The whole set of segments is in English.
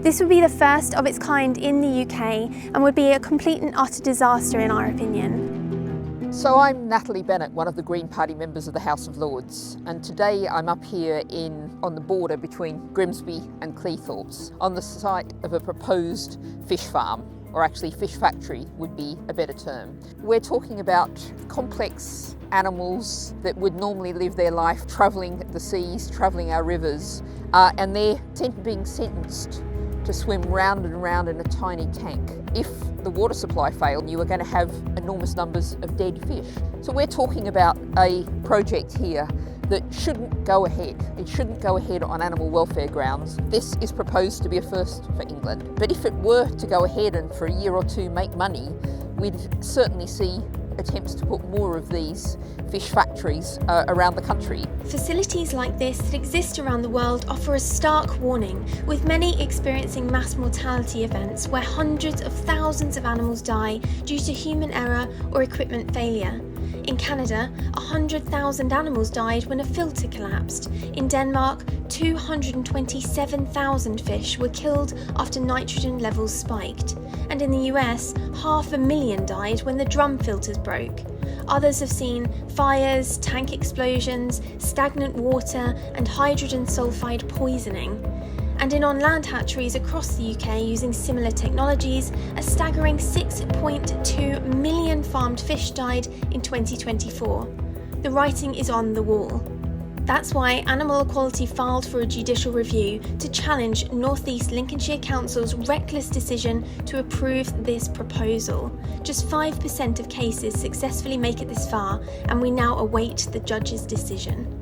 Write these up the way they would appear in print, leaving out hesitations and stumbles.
This would be the first of its kind in the UK and would be a complete and utter disaster in our opinion. So I'm Natalie Bennett, one of the Green Party members of the House of Lords, and today I'm up here on the border between Grimsby and Cleethorpes on the site of a proposed fish farm, or actually fish factory would be a better term. We're talking about complex animals that would normally live their life travelling the seas, travelling our rivers, and they're being sentenced to swim round and round in a tiny tank. If the water supply failed, you were going to have enormous numbers of dead fish. So we're talking about a project here that shouldn't go ahead. It shouldn't go ahead on animal welfare grounds. This is proposed to be a first for England. But if it were to go ahead and for a year or two make money, we'd certainly see attempts to put more of these fish factories around the country. Facilities like this that exist around the world offer a stark warning, with many experiencing mass mortality events where hundreds of thousands of animals die due to human error or equipment failure. In Canada, 100,000 animals died when a filter collapsed. In Denmark, 227,000 fish were killed after nitrogen levels spiked. And in the US, 500,000 died when the drum filters broke. Others have seen fires, tank explosions, stagnant water, and hydrogen sulfide poisoning. And in on-land hatcheries across the UK using similar technologies, a staggering 6.2 million farmed fish died in 2024. The writing is on the wall. That's why Animal Equality filed for a judicial review to challenge North East Lincolnshire Council's reckless decision to approve this proposal. Just 5% of cases successfully make it this far, and we now await the judge's decision.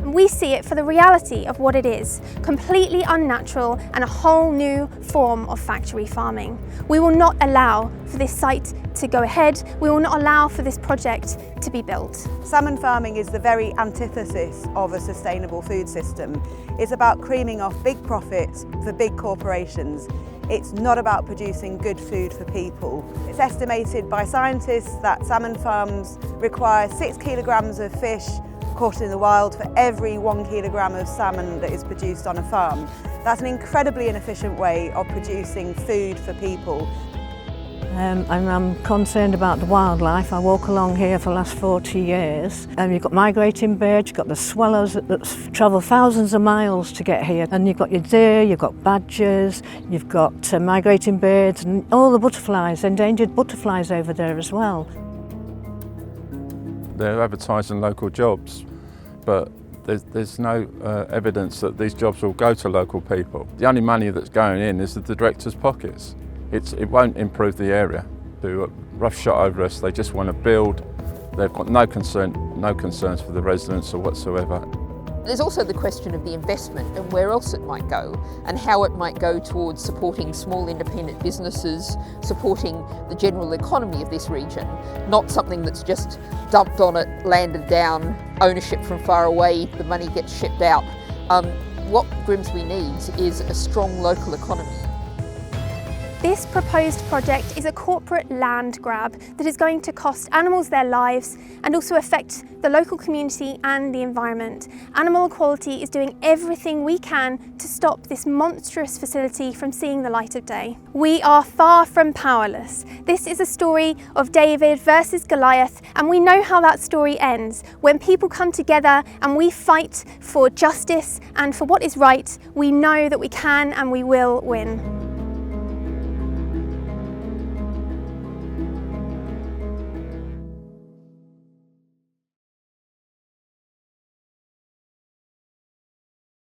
We see it for the reality of what it is, completely unnatural and a whole new form of factory farming. We will not allow for this site to go ahead. We will not allow for this project to be built. Salmon farming is the very antithesis of a sustainable food system. It's about creaming off big profits for big corporations. It's not about producing good food for people. It's estimated by scientists that salmon farms require 6 kilograms of fish caught in the wild for every 1 kilogram of salmon that is produced on a farm. That's an incredibly inefficient way of producing food for people. I'm concerned about the wildlife. I walk along here for the last 40 years. You've got migrating birds, you've got the swallows that travel thousands of miles to get here, and you've got your deer, you've got badgers, you've got migrating birds and all the butterflies, endangered butterflies over there as well. They're advertising local jobs, but there's no evidence that these jobs will go to local people. The only money that's going in is the directors' pockets. It won't improve the area. Do a rough shot over us. They just want to build. They've got no concerns for the residents or whatsoever. There's also the question of the investment and where else it might go, and how it might go towards supporting small independent businesses, supporting the general economy of this region, not something that's just dumped on it, landed down, ownership from far away, the money gets shipped out. What Grimsby needs is a strong local economy. This proposed project is a corporate land grab that is going to cost animals their lives and also affect the local community and the environment. Animal Equality is doing everything we can to stop this monstrous facility from seeing the light of day. We are far from powerless. This is a story of David versus Goliath, and we know how that story ends. When people come together and we fight for justice and for what is right, we know that we can and we will win.